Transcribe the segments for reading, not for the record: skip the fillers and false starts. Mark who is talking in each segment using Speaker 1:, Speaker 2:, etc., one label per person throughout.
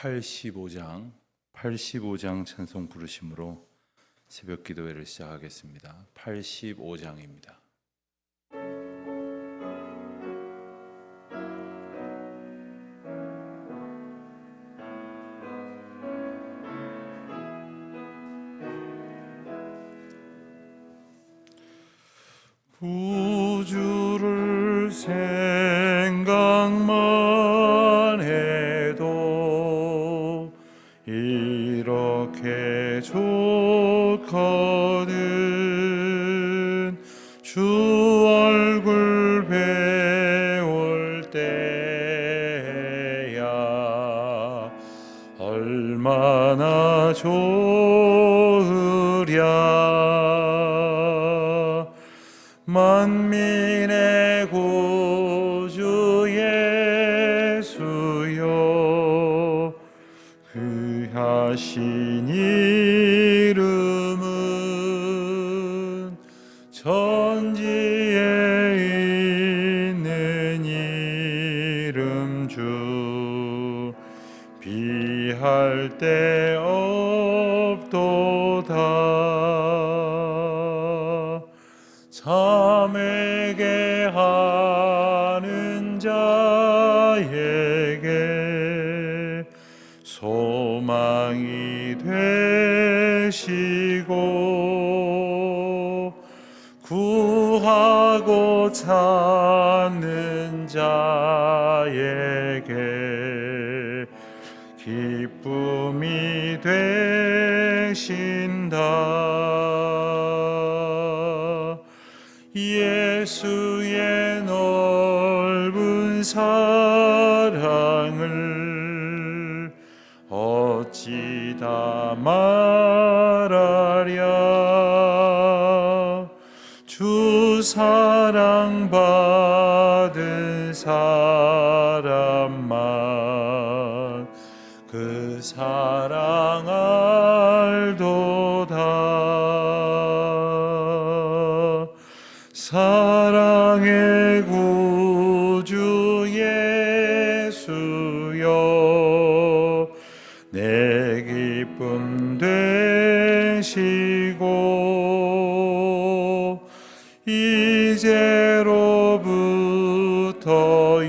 Speaker 1: 85장 찬송 부르심으로 새벽 기도회를 시작하겠습니다. 85장입니다. 구주를 생각만 해도 이렇게 좋거든. 주 얼굴 배울 때야 얼마나 좋으랴. 만민의 구주 예수여, 그 하신 이름은 천지에 있는 이름 주, 비할 데 없도다. 참에게 하는 자에게 소망이 되시고, 구하고 찾는 자에게 기쁨이 되신다. 예수의 넓은 사랑을 어찌 다 말하랴. 주 사랑 받은 사람만 그 사랑 알도다. 사랑의 구주 예수여, 내 기쁨 되시고, 이제로부터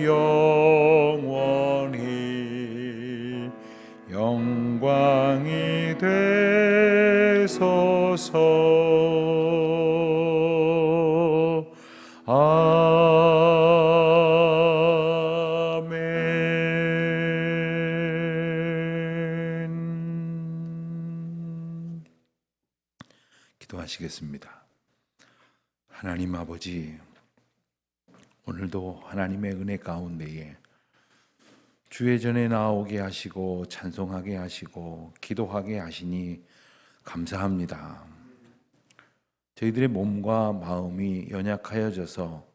Speaker 1: 영원히 영광이 되소서. 아멘. 기도하시겠습니다. 하나님 아버지, 오늘도 하나님의 은혜 가운데에 주의 전에 나오게 하시고 찬송하게 하시고 기도하게 하시니 감사합니다. 저희들의 몸과 마음이 연약하여져서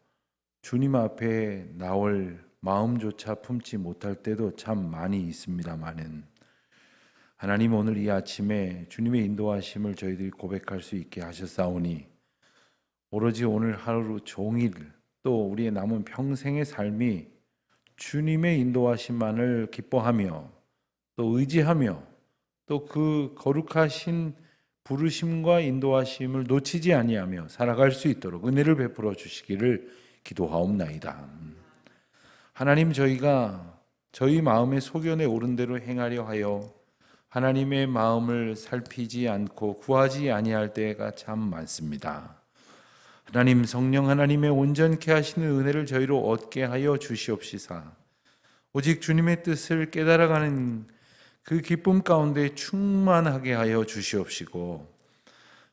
Speaker 1: 주님 앞에 나올 마음조차 품지 못할 때도 참 많이 있습니다마는, 하나님 오늘 이 아침에 주님의 인도하심을 저희들이 고백할 수 있게 하셨사오니, 오로지 오늘 하루 종일 또 우리의 남은 평생의 삶이 주님의 인도하심만을 기뻐하며 또 의지하며 또 그 거룩하신 부르심과 인도하심을 놓치지 아니하며 살아갈 수 있도록 은혜를 베풀어 주시기를 기도하옵나이다. 하나님, 저희가 저희 마음의 소견에 오른 대로 행하려 하여 하나님의 마음을 살피지 않고 구하지 아니할 때가 참 많습니다. 하나님, 성령 하나님의 온전케 하시는 은혜를 저희로 얻게 하여 주시옵시사. 오직 주님의 뜻을 깨달아가는 그 기쁨 가운데 충만하게 하여 주시옵시고,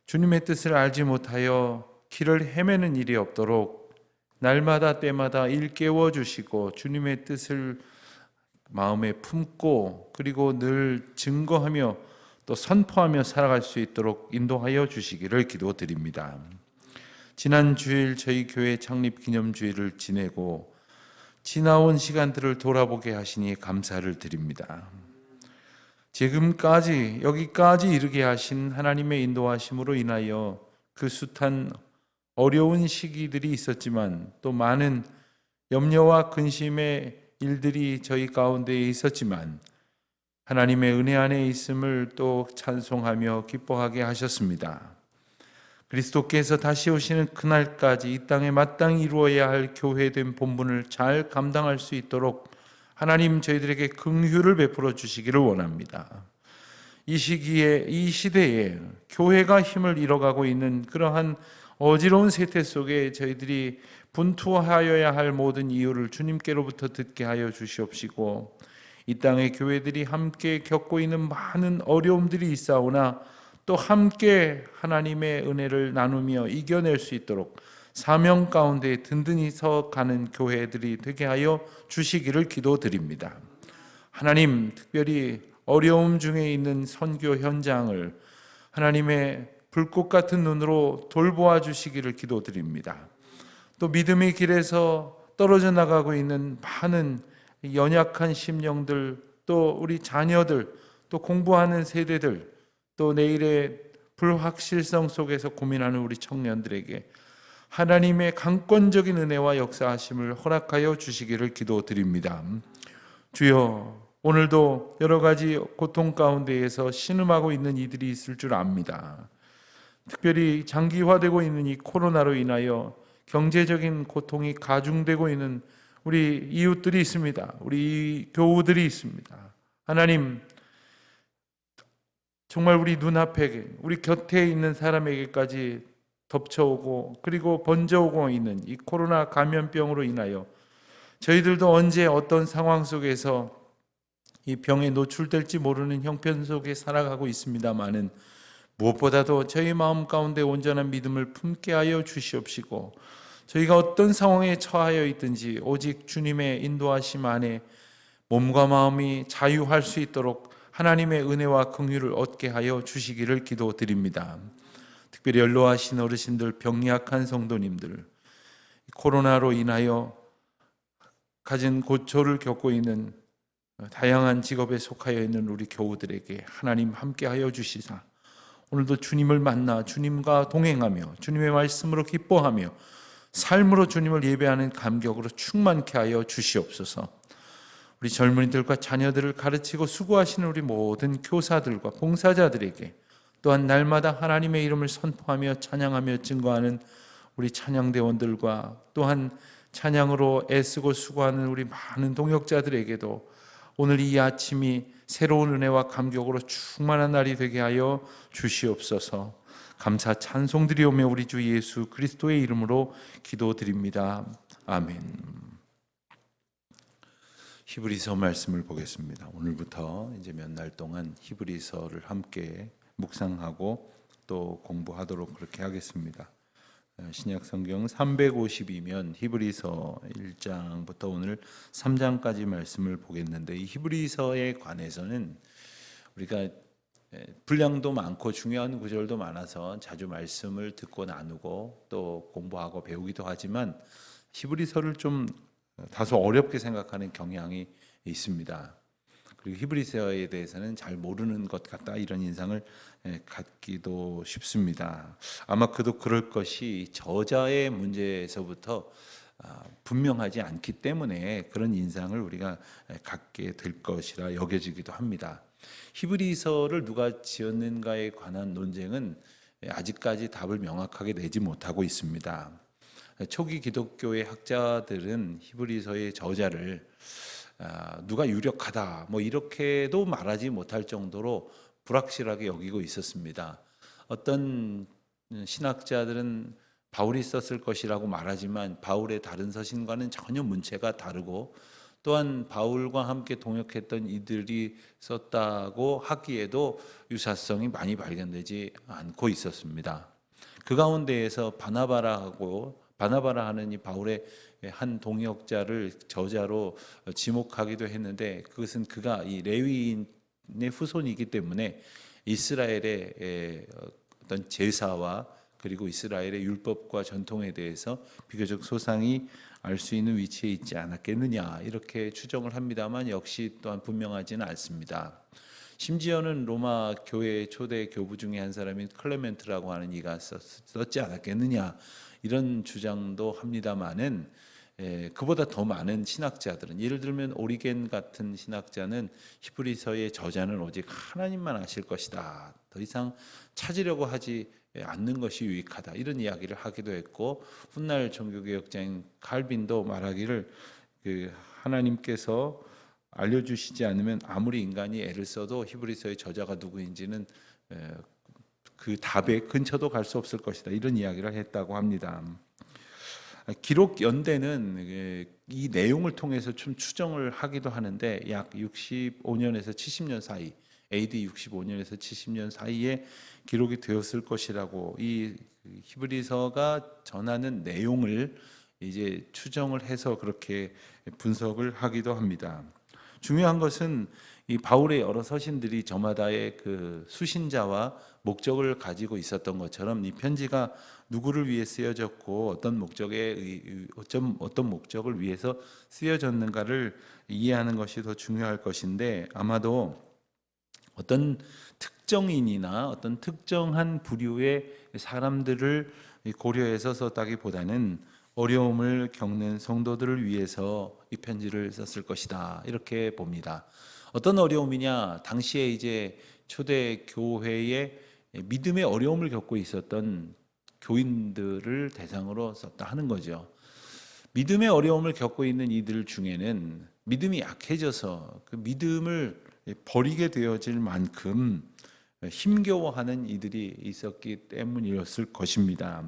Speaker 1: 주님의 뜻을 알지 못하여 길을 헤매는 일이 없도록 날마다 때마다 일깨워 주시고, 주님의 뜻을 마음에 품고 그리고 늘 증거하며 또 선포하며 살아갈 수 있도록 인도하여 주시기를 기도드립니다. 지난 주일 저희 교회 창립 기념주일을 지내고 지나온 시간들을 돌아보게 하시니 감사를 드립니다. 지금까지 여기까지 이르게 하신 하나님의 인도하심으로 인하여 그 숱한 어려운 시기들이 있었지만 또 많은 염려와 근심의 일들이 저희 가운데 있었지만 하나님의 은혜 안에 있음을 또 찬송하며 기뻐하게 하셨습니다. 그리스도께서 다시 오시는 그날까지 이 땅에 마땅히 이루어야 할 교회된 본분을 잘 감당할 수 있도록 하나님 저희들에게 긍휼을 베풀어 주시기를 원합니다. 이 시기에, 이 시대에 교회가 힘을 잃어가고 있는 그러한 어지러운 세태 속에 저희들이 분투하여야 할 모든 이유를 주님께로부터 듣게 하여 주시옵시고, 이 땅의 교회들이 함께 겪고 있는 많은 어려움들이 있사오나 또 함께 하나님의 은혜를 나누며 이겨낼 수 있도록 사명 가운데 든든히 서 가는 교회들이 되게 하여 주시기를 기도드립니다. 하나님, 특별히 어려움 중에 있는 선교 현장을 하나님의 불꽃 같은 눈으로 돌보아 주시기를 기도드립니다. 또 믿음의 길에서 떨어져 나가고 있는 많은 연약한 심령들, 또 우리 자녀들, 또 공부하는 세대들, 또 내일의 불확실성 속에서 고민하는 우리 청년들에게 하나님의 강권적인 은혜와 역사하심을 허락하여 주시기를 기도드립니다. 주여, 오늘도 여러 가지 고통 가운데에서 신음하고 있는 이들이 있을 줄 압니다. 특별히 장기화되고 있는 이 코로나로 인하여 경제적인 고통이 가중되고 있는 우리 이웃들이 있습니다. 우리 교우들이 있습니다. 하나님, 정말 우리 눈앞에, 우리 곁에 있는 사람에게까지 덮쳐오고 그리고 번져오고 있는 이 코로나 감염병으로 인하여 저희들도 언제 어떤 상황 속에서 이 병에 노출될지 모르는 형편 속에 살아가고 있습니다마는, 무엇보다도 저희 마음 가운데 온전한 믿음을 품게 하여 주시옵시고, 저희가 어떤 상황에 처하여 있든지 오직 주님의 인도하심 안에 몸과 마음이 자유할 수 있도록 하나님의 은혜와 긍휼을 얻게 하여 주시기를 기도드립니다. 특별히 연로하신 어르신들, 병약한 성도님들, 코로나로 인하여 가진 고초를 겪고 있는 다양한 직업에 속하여 있는 우리 교우들에게 하나님 함께하여 주시사 오늘도 주님을 만나 주님과 동행하며 주님의 말씀으로 기뻐하며 삶으로 주님을 예배하는 감격으로 충만케 하여 주시옵소서. 우리 젊은이들과 자녀들을 가르치고 수고하시는 우리 모든 교사들과 봉사자들에게, 또한 날마다 하나님의 이름을 선포하며 찬양하며 증거하는 우리 찬양대원들과 또한 찬양으로 애쓰고 수고하는 우리 많은 동역자들에게도 오늘 이 아침이 새로운 은혜와 감격으로 충만한 날이 되게 하여 주시옵소서. 감사 찬송드리오며 우리 주 예수 그리스도의 이름으로 기도드립니다. 아멘. 히브리서 말씀을 보겠습니다. 오늘부터 이제 몇 날 동안 히브리서를 함께 묵상하고 또 공부하도록 그렇게 하겠습니다. 신약 성경 350이면 히브리서 1장부터 오늘 3장까지 말씀을 보겠는데, 이 히브리서에 관해서는 우리가 분량도 많고 중요한 구절도 많아서 자주 말씀을 듣고 나누고 또 공부하고 배우기도 하지만 히브리서를 좀 다소 어렵게 생각하는 경향이 있습니다. 그리고 히브리서에 대해서는 잘 모르는 것 같다, 이런 인상을 갖기도 쉽습니다. 아마 그도 그럴 것이 저자의 문제에서부터 분명하지 않기 때문에 그런 인상을 우리가 갖게 될 것이라 여겨지기도 합니다. 히브리서를 누가 지었는가에 관한 논쟁은 아직까지 답을 명확하게 내지 못하고 있습니다. 초기 기독교의 학자들은 히브리서의 저자를 누가 유력하다 뭐 이렇게도 말하지 못할 정도로 불확실하게 여기고 있었습니다. 어떤 신학자들은 바울이 썼을 것이라고 말하지만 바울의 다른 서신과는 전혀 문체가 다르고, 또한 바울과 함께 동역했던 이들이 썼다고 하기에도 유사성이 많이 발견되지 않고 있었습니다. 그 가운데에서 바나바라 하는 이 바울의 한 동역자를 저자로 지목하기도 했는데, 그것은 그가 이 레위인의 후손이기 때문에 이스라엘의 어떤 제사와 그리고 이스라엘의 율법과 전통에 대해서 비교적 소상히 알 수 있는 위치에 있지 않았겠느냐, 이렇게 추정을 합니다만 역시 또한 분명하지는 않습니다. 심지어는 로마 교회 초대 교부 중에 한 사람인 클레멘트라고 하는 이가 썼지 않았겠느냐, 이런 주장도 합니다마는 그보다 더 많은 신학자들은, 예를 들면 오리겐 같은 신학자는 히브리서의 저자는 오직 하나님만 아실 것이다, 더 이상 찾으려고 하지 않는 것이 유익하다, 이런 이야기를 하기도 했고, 훗날 종교개혁자인 칼빈도 말하기를 하나님께서 알려주시지 않으면 아무리 인간이 애를 써도 히브리서의 저자가 누구인지는 그 답의 근처도 갈 수 없을 것이다, 이런 이야기를 했다고 합니다. 기록 연대는 이 내용을 통해서 좀 추정을 하기도 하는데, 약 65년에서 70년 사이, AD 65년에서 70년 사이에 기록이 되었을 것이라고, 이 히브리서가 전하는 내용을 이제 추정을 해서 그렇게 분석을 하기도 합니다. 중요한 것은 이 바울의 여러 서신들이 저마다의 그 수신자와 목적을 가지고 있었던 것처럼, 이 편지가 누구를 위해 쓰여졌고 어떤 목적을 위해서 쓰여졌는가를 이해하는 것이 더 중요할 것인데, 아마도 어떤 특정인이나 어떤 특정한 부류의 사람들을 고려해서 썼다기보다는 어려움을 겪는 성도들을 위해서 이 편지를 썼을 것이다, 이렇게 봅니다. 어떤 어려움이냐? 당시에 이제 초대 교회에 믿음의 어려움을 겪고 있었던 교인들을 대상으로 썼다 하는 거죠. 믿음의 어려움을 겪고 있는 이들 중에는 믿음이 약해져서 그 믿음을 버리게 되어질 만큼 힘겨워하는 이들이 있었기 때문이었을 것입니다.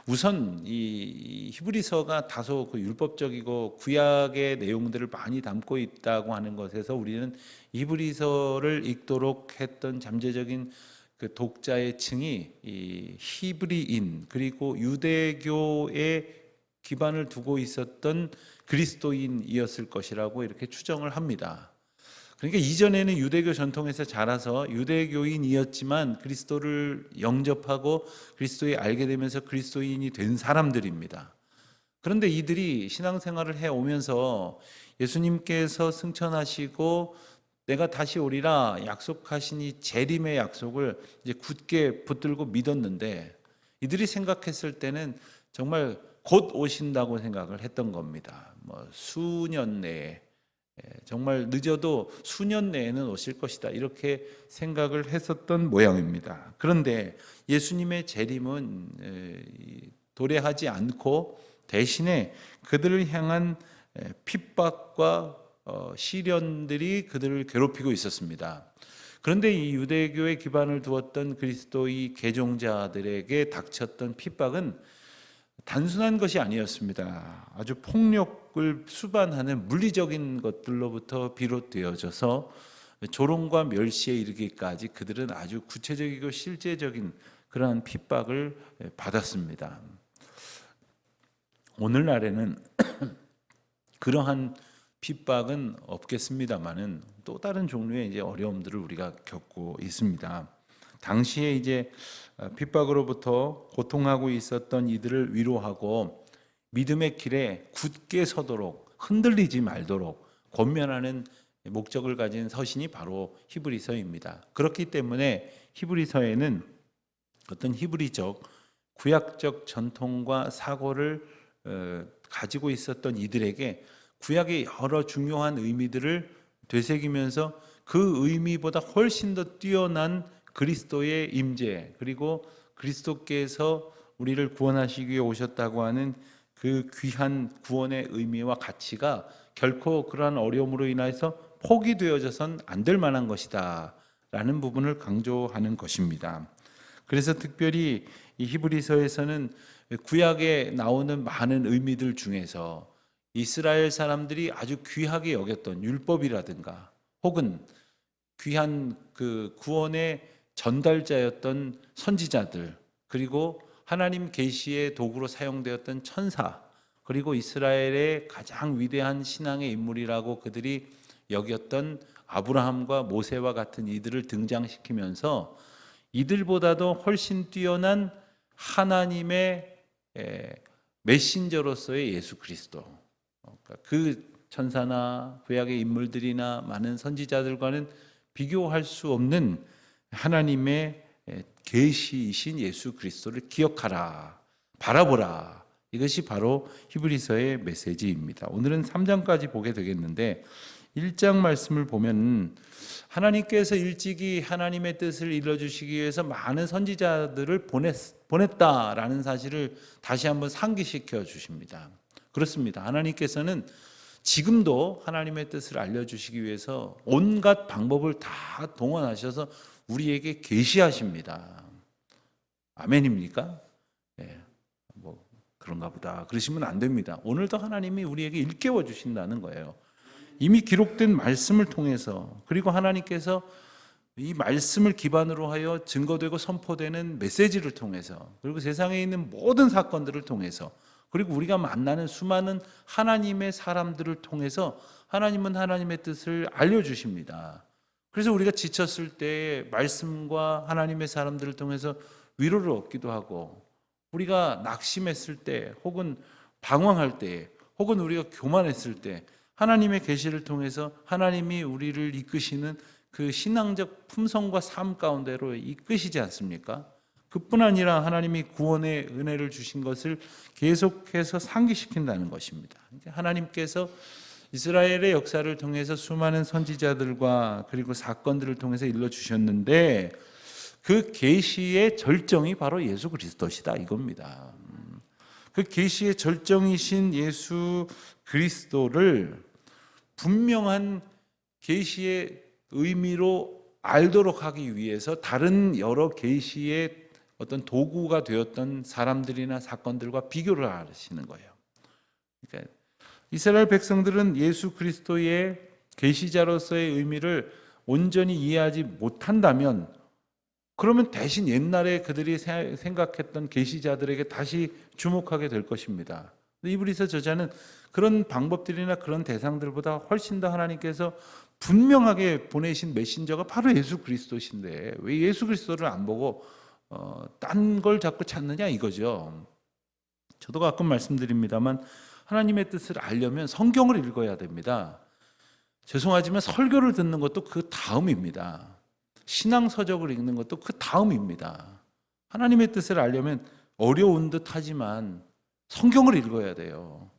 Speaker 1: 우선 이 히브리서가 다소 그 율법적이고 구약의 내용들을 많이 담고 있다고 하는 것에서, 우리는 히브리서를 읽도록 했던 잠재적인 그 독자의 층이 이 히브리인, 그리고 유대교에 기반을 두고 있었던 그리스도인이었을 것이라고 이렇게 추정을 합니다. 그러니까 이전에는 유대교 전통에서 자라서 유대교인이었지만 그리스도를 영접하고 그리스도에 알게 되면서 그리스도인이 된 사람들입니다. 그런데 이들이 신앙생활을 해오면서 예수님께서 승천하시고 내가 다시 오리라 약속하신 이 재림의 약속을 이제 굳게 붙들고 믿었는데, 이들이 생각했을 때는 정말 곧 오신다고 생각을 했던 겁니다. 수년 내에, 정말 늦어도 수년 내에는 오실 것이다, 이렇게 생각을 했었던 모양입니다. 그런데 예수님의 재림은 도래하지 않고 대신에 그들을 향한 핍박과 시련들이 그들을 괴롭히고 있었습니다. 그런데 이 유대교에 기반을 두었던 그리스도의 개종자들에게 닥쳤던 핍박은 단순한 것이 아니었습니다. 아주 폭력을 수반하는 물리적인 것들로부터 비롯되어져서 조롱과 멸시에 이르기까지 그들은 아주 구체적이고 실제적인 그러한 핍박을 받았습니다. 오늘날에는 그러한 핍박은 없겠습니다만은 또 다른 종류의 이제 어려움들을 우리가 겪고 있습니다. 당시에 이제 핍박으로부터 고통하고 있었던 이들을 위로하고 믿음의 길에 굳게 서도록, 흔들리지 말도록 권면하는 목적을 가진 서신이 바로 히브리서입니다. 그렇기 때문에 히브리서에는 어떤 히브리적 구약적 전통과 사고를 가지고 있었던 이들에게 구약의 여러 중요한 의미들을 되새기면서 그 의미보다 훨씬 더 뛰어난 그리스도의 임재, 그리고 그리스도께서 우리를 구원하시기 위해 오셨다고 하는 그 귀한 구원의 의미와 가치가 결코 그러한 어려움으로 인해서 포기되어져선 안 될 만한 것이다 라는 부분을 강조하는 것입니다. 그래서 특별히 이 히브리서에서는 구약에 나오는 많은 의미들 중에서 이스라엘 사람들이 아주 귀하게 여겼던 율법이라든가, 혹은 귀한 그 구원의 전달자였던 선지자들, 그리고 하나님 계시의 도구로 사용되었던 천사, 그리고 이스라엘의 가장 위대한 신앙의 인물이라고 그들이 여겼던 아브라함과 모세와 같은 이들을 등장시키면서 이들보다도 훨씬 뛰어난 하나님의 메신저로서의 예수 그리스도, 그 천사나 구약의 인물들이나 많은 선지자들과는 비교할 수 없는 하나님의 계시이신 예수 그리스도를 기억하라, 바라보라, 이것이 바로 히브리서의 메시지입니다. 오늘은 3장까지 보게 되겠는데 1장 말씀을 보면 하나님께서 일찍이 하나님의 뜻을 이루어주시기 위해서 많은 선지자들을 보냈다라는 사실을 다시 한번 상기시켜 주십니다. 그렇습니다. 하나님께서는 지금도 하나님의 뜻을 알려주시기 위해서 온갖 방법을 다 동원하셔서 우리에게 계시하십니다. 아멘입니까? 네, 뭐 그런가 보다 그러시면 안 됩니다. 오늘도 하나님이 우리에게 일깨워 주신다는 거예요. 이미 기록된 말씀을 통해서, 그리고 하나님께서 이 말씀을 기반으로 하여 증거되고 선포되는 메시지를 통해서, 그리고 세상에 있는 모든 사건들을 통해서, 그리고 우리가 만나는 수많은 하나님의 사람들을 통해서 하나님은 하나님의 뜻을 알려주십니다. 그래서 우리가 지쳤을 때 말씀과 하나님의 사람들을 통해서 위로를 얻기도 하고, 우리가 낙심했을 때, 혹은 방황할 때, 혹은 우리가 교만했을 때 하나님의 계시를 통해서 하나님이 우리를 이끄시는 그 신앙적 품성과 삶 가운데로 이끄시지 않습니까? 그뿐 아니라 하나님이 구원의 은혜를 주신 것을 계속해서 상기시킨다는 것입니다. 하나님께서 이스라엘의 역사를 통해서 수많은 선지자들과 그리고 사건들을 통해서 일러주셨는데 그 계시의 절정이 바로 예수 그리스도시다 이겁니다. 그 계시의 절정이신 예수 그리스도를 분명한 계시의 의미로 알도록 하기 위해서 다른 여러 계시의 어떤 도구가 되었던 사람들이나 사건들과 비교를 하시는 거예요. 그러니까 이스라엘 백성들은 예수 그리스도의 계시자로서의 의미를 온전히 이해하지 못한다면, 그러면 대신 옛날에 그들이 생각했던 계시자들에게 다시 주목하게 될 것입니다. 히브리서 저자는 그런 방법들이나 그런 대상들보다 훨씬 더 하나님께서 분명하게 보내신 메신저가 바로 예수 그리스도신데 왜 예수 그리스도를 안 보고 딴 걸 자꾸 찾느냐 이거죠. 저도 가끔 말씀드립니다만 하나님의 뜻을 알려면 성경을 읽어야 됩니다. 죄송하지만 설교를 듣는 것도 그 다음입니다. 신앙서적을 읽는 것도 그 다음입니다. 하나님의 뜻을 알려면 어려운 듯 하지만 성경을 읽어야 돼요.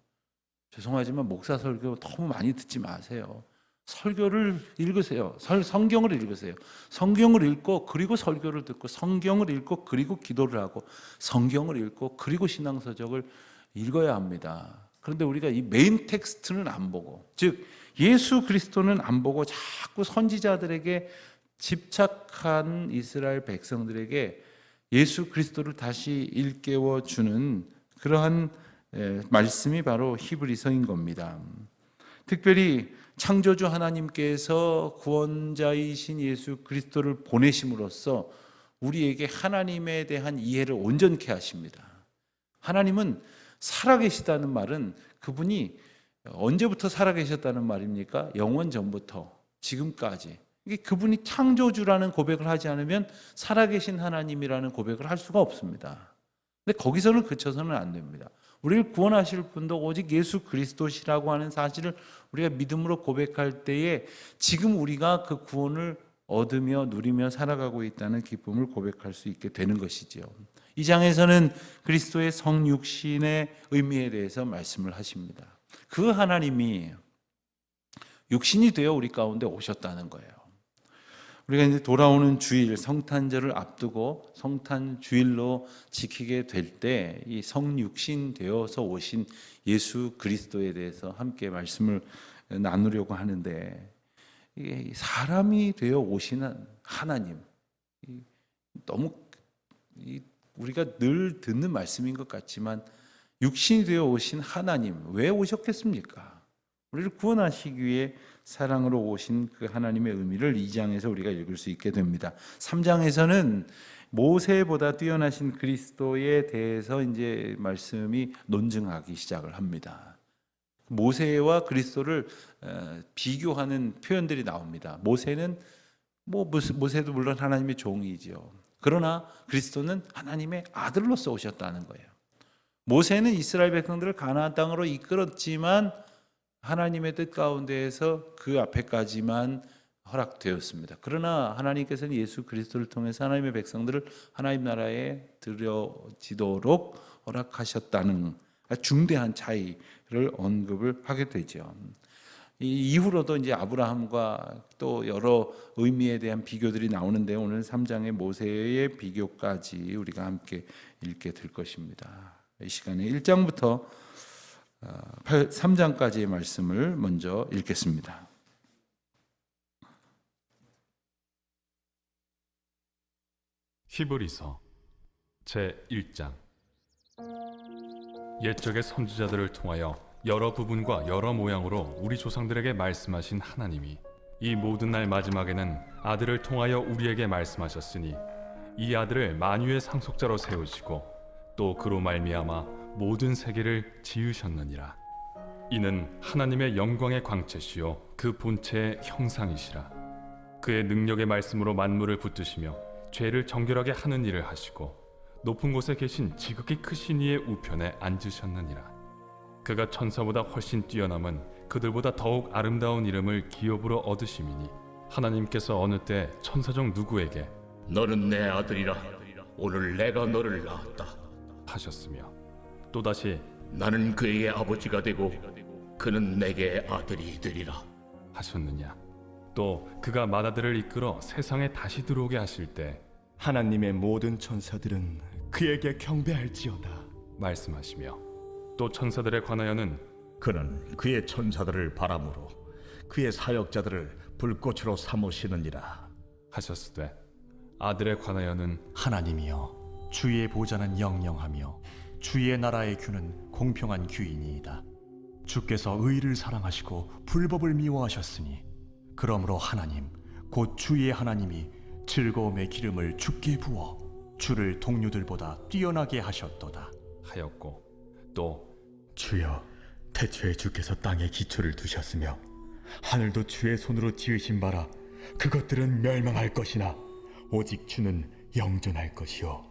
Speaker 1: 죄송하지만 목사 설교 너무 많이 듣지 마세요. 설교를 읽으세요. 성경을 읽으세요. 성경을 읽고 그리고 설교를 듣고, 성경을 읽고 그리고 기도를 하고, 성경을 읽고 그리고 신앙서적을 읽어야 합니다. 그런데 우리가 이 메인 텍스트는 안 보고, 즉 예수 그리스도는 안 보고 자꾸 선지자들에게 집착한 이스라엘 백성들에게 예수 그리스도를 다시 일깨워 주는 그러한 말씀이 바로 히브리서인 겁니다. 특별히 창조주 하나님께서 구원자이신 예수 그리스도를 보내심으로써 우리에게 하나님에 대한 이해를 온전케 하십니다. 하나님은 살아계시다는 말은 그분이 언제부터 살아계셨다는 말입니까? 영원 전부터 지금까지. 그분이 창조주라는 고백을 하지 않으면 살아계신 하나님이라는 고백을 할 수가 없습니다. 근데 거기서는 그쳐서는 안 됩니다. 우리를 구원하실 분도 오직 예수 그리스도시라고 하는 사실을 우리가 믿음으로 고백할 때에 지금 우리가 그 구원을 얻으며 누리며 살아가고 있다는 기쁨을 고백할 수 있게 되는 것이지요. 이 장에서는 그리스도의 성육신의 의미에 대해서 말씀을 하십니다. 그 하나님이 육신이 되어 우리 가운데 오셨다는 거예요. 우리가 이제 돌아오는 주일, 성탄절을 앞두고 성탄 주일로 지키게 될 때 이 성육신 되어서 오신 예수 그리스도에 대해서 함께 말씀을 나누려고 하는데, 이게 사람이 되어 오시는 하나님, 너무 우리가 늘 듣는 말씀인 것 같지만 육신이 되어 오신 하나님, 왜 오셨겠습니까? 우리를 구원하시기 위해 사랑으로 오신 그 하나님의 의미를 2장에서 우리가 읽을 수 있게 됩니다. 3장에서는 모세보다 뛰어나신 그리스도에 대해서 이제 말씀이 논증하기 시작을 합니다. 모세와 그리스도를 비교하는 표현들이 나옵니다. 모세는 모세도 물론 하나님의 종이지요. 그러나 그리스도는 하나님의 아들로서 오셨다는 거예요. 모세는 이스라엘 백성들을 가나안 땅으로 이끌었지만 하나님의 뜻 가운데에서 그 앞에까지만 허락되었습니다. 그러나 하나님께서는 예수 그리스도를 통해서 하나님의 백성들을 하나님 나라에 들여지도록 허락하셨다는 중대한 차이를 언급을 하게 되죠. 이 이후로도 이제 아브라함과 또 여러 의미에 대한 비교들이 나오는데 오늘 3장의 모세의 비교까지 우리가 함께 읽게 될 것입니다. 이 시간에 1장부터 3장까지의 말씀을 먼저 읽겠습니다.
Speaker 2: 히브리서 제1장. 옛적의 선지자들을 통하여 여러 부분과 여러 모양으로 우리 조상들에게 말씀하신 하나님이 이 모든 날 마지막에는 아들을 통하여 우리에게 말씀하셨으니 이 아들을 만유의 상속자로 세우시고 또 그로 말미암아 모든 세계를 지으셨느니라. 이는 하나님의 영광의 광채시요 그 본체의 형상이시라. 그의 능력의 말씀으로 만물을 붙드시며 죄를 정결하게 하는 일을 하시고 높은 곳에 계신 지극히 크신 이의 우편에 앉으셨느니라. 그가 천사보다 훨씬 뛰어남은 그들보다 더욱 아름다운 이름을 기업으로 얻으심이니 하나님께서 어느 때 천사 중 누구에게
Speaker 3: 너는 내 아들이라 오늘 내가 너를 낳았다
Speaker 2: 하셨으며 또다시
Speaker 3: 나는 그에게 아버지가 되고 그는 내게 아들이 되리라
Speaker 2: 하셨느냐. 또 그가 맏아들을 이끌어 세상에 다시 들어오게 하실 때
Speaker 4: 하나님의 모든 천사들은 그에게 경배할지어다
Speaker 2: 말씀하시며 또 천사들에 관하여는
Speaker 5: 그는 그의 천사들을 바람으로 그의 사역자들을 불꽃으로 삼으시느니라
Speaker 2: 하셨으되 아들에 관하여는
Speaker 4: 하나님이여 주의 보좌는 영영하며 주의 나라의 규는 공평한 규이니이다. 주께서 의를 사랑하시고 불법을 미워하셨으니 그러므로 하나님 곧 주의 하나님이 즐거움의 기름을 주께 부어 주를 동료들보다 뛰어나게 하셨도다
Speaker 2: 하였고 또
Speaker 6: 주여, 태초에 주께서 땅에 기초를 두셨으며 하늘도 주의 손으로 지으신 바라 그것들은 멸망할 것이나 오직 주는 영존할 것이요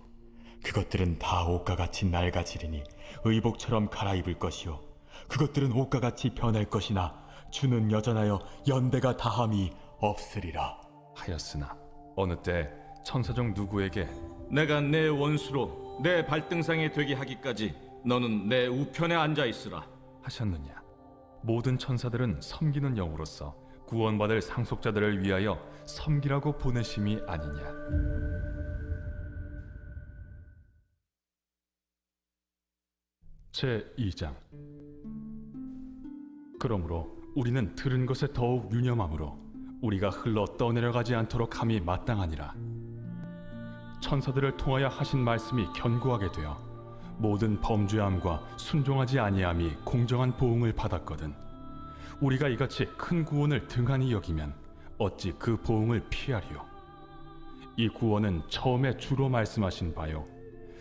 Speaker 6: 그것들은 다 옷과 같이 낡아지리니 의복처럼 갈아입을 것이요 그것들은 옷과 같이 변할 것이나 주는 여전하여 연대가 다함이 없으리라
Speaker 2: 하였으나 어느 때 천사 중 누구에게
Speaker 7: 내가 내 원수로 내 발등상에 되게 하기까지 너는 내 우편에 앉아 있으라
Speaker 2: 하셨느냐. 모든 천사들은 섬기는 영으로서 구원받을 상속자들을 위하여 섬기라고 보내심이 아니냐. 제2장. 그러므로 우리는 들은 것에 더욱 유념함으로 우리가 흘러 떠내려가지 않도록 함이 마땅하니라. 천사들을 통하여 하신 말씀이 견고하게 되어 모든 범죄함과 순종하지 아니함이 공정한 보응을 받았거든. 우리가 이같이 큰 구원을 등한히 여기면 어찌 그 보응을 피하리요. 이 구원은 처음에 주로 말씀하신 바요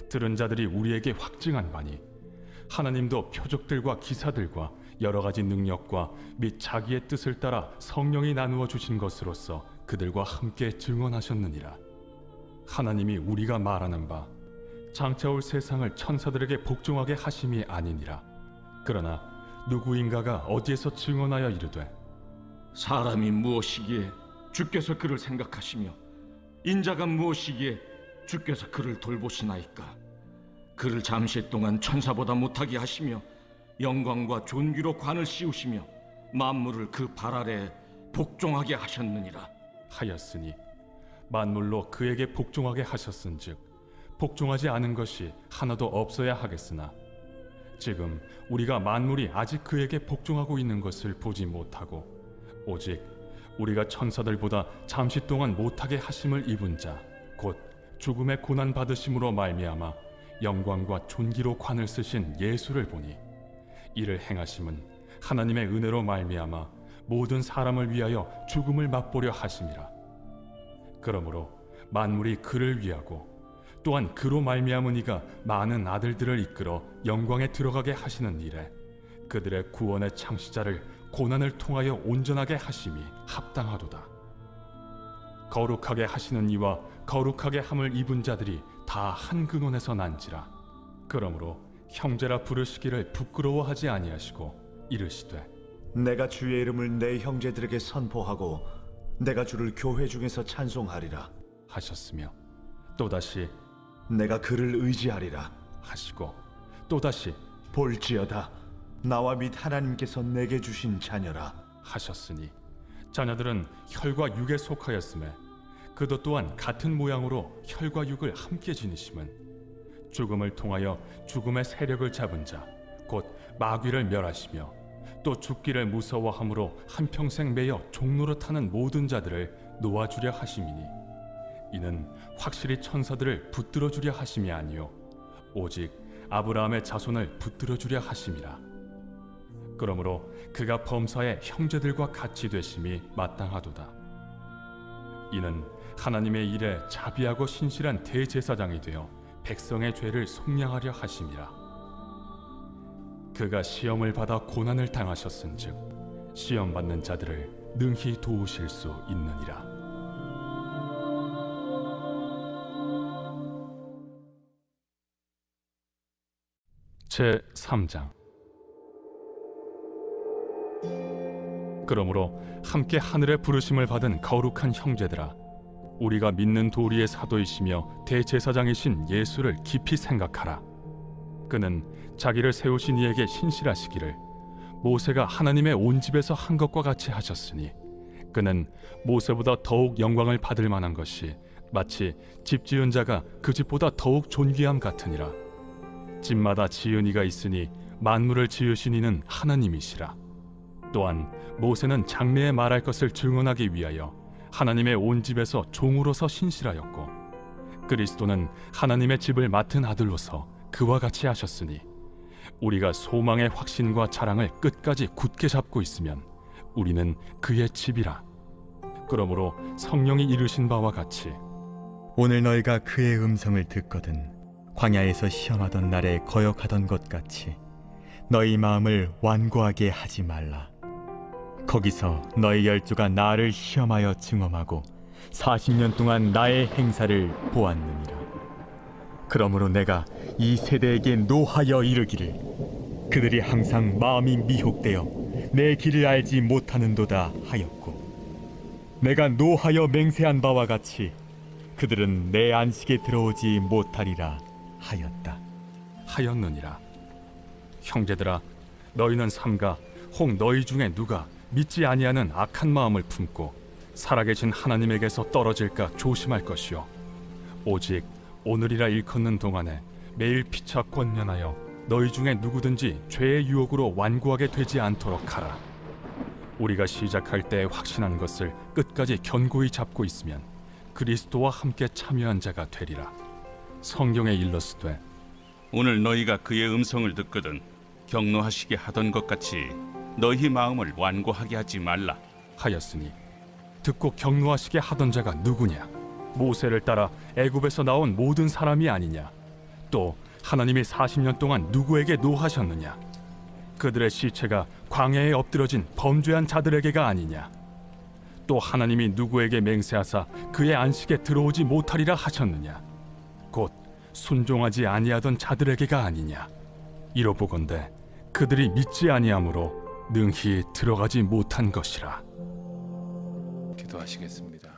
Speaker 2: 들은 자들이 우리에게 확증한 바니 하나님도 표적들과 기사들과 여러 가지 능력과 및 자기의 뜻을 따라 성령이 나누어 주신 것으로서 그들과 함께 증언하셨느니라. 하나님이 우리가 말하는 바 장차 올 세상을 천사들에게 복종하게 하심이 아니니라. 그러나 누구인가가 어디에서 증언하여 이르되
Speaker 7: 사람이 무엇이기에 주께서 그를 생각하시며 인자가 무엇이기에 주께서 그를 돌보시나이까. 그를 잠시 동안 천사보다 못하게 하시며 영광과 존귀로 관을 씌우시며 만물을 그 발 아래에 복종하게 하셨느니라
Speaker 2: 하였으니 만물로 그에게 복종하게 하셨은즉 복종하지 않은 것이 하나도 없어야 하겠으나 지금 우리가 만물이 아직 그에게 복종하고 있는 것을 보지 못하고 오직 우리가 천사들보다 잠시 동안 못하게 하심을 입은 자 곧 죽음의 고난 받으심으로 말미암아 영광과 존귀로 관을 쓰신 예수를 보니 이를 행하심은 하나님의 은혜로 말미암아 모든 사람을 위하여 죽음을 맛보려 하심이라. 그러므로 만물이 그를 위하고 또한 그로 말미암은 이가 많은 아들들을 이끌어 영광에 들어가게 하시는 일에 그들의 구원의 창시자를 고난을 통하여 온전하게 하심이 합당하도다. 거룩하게 하시는 이와 거룩하게 함을 입은 자들이 다 한 근원에서 난지라. 그러므로 형제라 부르시기를 부끄러워하지 아니하시고 이르시되
Speaker 4: 내가 주의 이름을 내 형제들에게 선포하고 내가 주를 교회 중에서 찬송하리라
Speaker 2: 하셨으며 또다시
Speaker 4: 내가 그를 의지하리라
Speaker 2: 하시고 또다시
Speaker 4: 볼지어다 나와 및 하나님께서 내게 주신 자녀라.
Speaker 2: 하셨으니 자녀들은 혈과 육에 속하였음에 그도 또한 같은 모양으로 혈과 육을 함께 지니심은 죽음을 통하여 죽음의 세력을 잡은 자 곧 마귀를 멸하시며 또 죽기를 무서워함으로 한평생 매여 종로로 타는 모든 자들을 놓아주려 하심이니 이는 확실히 천사들을 붙들어 주려 하심이 아니요 오직 아브라함의 자손을 붙들어 주려 하심이라. 그러므로 그가 범사의 형제들과 같이 되심이 마땅하도다. 이는 하나님의 일에 자비하고 신실한 대제사장이 되어 백성의 죄를 속량하려 하심이라. 그가 시험을 받아 고난을 당하셨은즉 시험 받는 자들을 능히 도우실 수 있느니라. 제 3장. 그러므로 함께 하늘의 부르심을 받은 거룩한 형제들아, 우리가 믿는 도리의 사도이시며 대제사장이신 예수를 깊이 생각하라. 그는 자기를 세우신 이에게 신실하시기를 모세가 하나님의 온 집에서 한 것과 같이 하셨으니 그는 모세보다 더욱 영광을 받을 만한 것이 마치 집 지은 자가 그 집보다 더욱 존귀함 같으니라. 집마다 지은 이가 있으니 만물을 지으신 이는 하나님이시라. 또한 모세는 장래에 말할 것을 증언하기 위하여 하나님의 온 집에서 종으로서 신실하였고 그리스도는 하나님의 집을 맡은 아들로서 그와 같이 하셨으니 우리가 소망의 확신과 자랑을 끝까지 굳게 잡고 있으면 우리는 그의 집이라. 그러므로 성령이 이르신 바와 같이
Speaker 6: 오늘 너희가 그의 음성을 듣거든 광야에서 시험하던 날에 거역하던 것 같이 너희 마음을 완고하게 하지 말라. 거기서 너희 열조가 나를 시험하여 증험하고 40년 동안 나의 행사를 보았느니라. 그러므로 내가 이 세대에게 노하여 이르기를 그들이 항상 마음이 미혹되어 내 길을 알지 못하는도다 하였고 내가 노하여 맹세한 바와 같이 그들은 내 안식에 들어오지 못하리라
Speaker 2: 하였느니라. 형제들아, 너희는 삼가 혹 너희 중에 누가 믿지 아니하는 악한 마음을 품고 살아계신 하나님에게서 떨어질까 조심할 것이요 오직 오늘이라 일컫는 동안에 매일 피차 권면하여 너희 중에 누구든지 죄의 유혹으로 완고하게 되지 않도록 하라. 우리가 시작할 때 확신한 것을 끝까지 견고히 잡고 있으면 그리스도와 함께 참여한 자가 되리라. 성경에 일렀으되
Speaker 8: 오늘 너희가 그의 음성을 듣거든 격노하시게 하던 것 같이 너희 마음을 완고하게 하지 말라
Speaker 2: 하였으니 듣고 격노하시게 하던 자가 누구냐? 모세를 따라 애굽에서 나온 모든 사람이 아니냐? 또 하나님이 40년 동안 누구에게 노하셨느냐? 그들의 시체가 광야에 엎드러진 범죄한 자들에게가 아니냐? 또 하나님이 누구에게 맹세하사 그의 안식에 들어오지 못하리라 하셨느냐? 곧 순종하지 아니하던 자들에게가 아니냐? 이로보건대 그들이 믿지 아니하므로 능히 들어가지 못한 것이라.
Speaker 1: 기도하시겠습니다.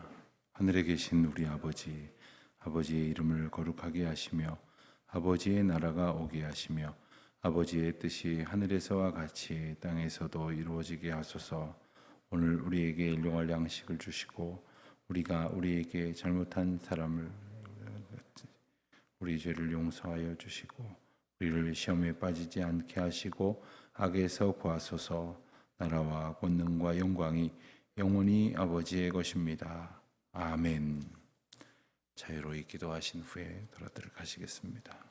Speaker 1: 하늘에 계신 우리 아버지, 아버지의 이름을 거룩하게 하시며 아버지의 나라가 오게 하시며 아버지의 뜻이 하늘에서와 같이 땅에서도 이루어지게 하소서. 오늘 우리에게 일용할 양식을 주시고 우리가 우리에게 잘못한 사람을 우리 죄를 용서하여 주시고 우리를 시험에 빠지지 않게 하시고 악에서 구하소서. 나라와 권능과 영광이 영원히 아버지의 것입니다. 아멘. 자유로이 기도하신 후에 돌아들어 가시겠습니다.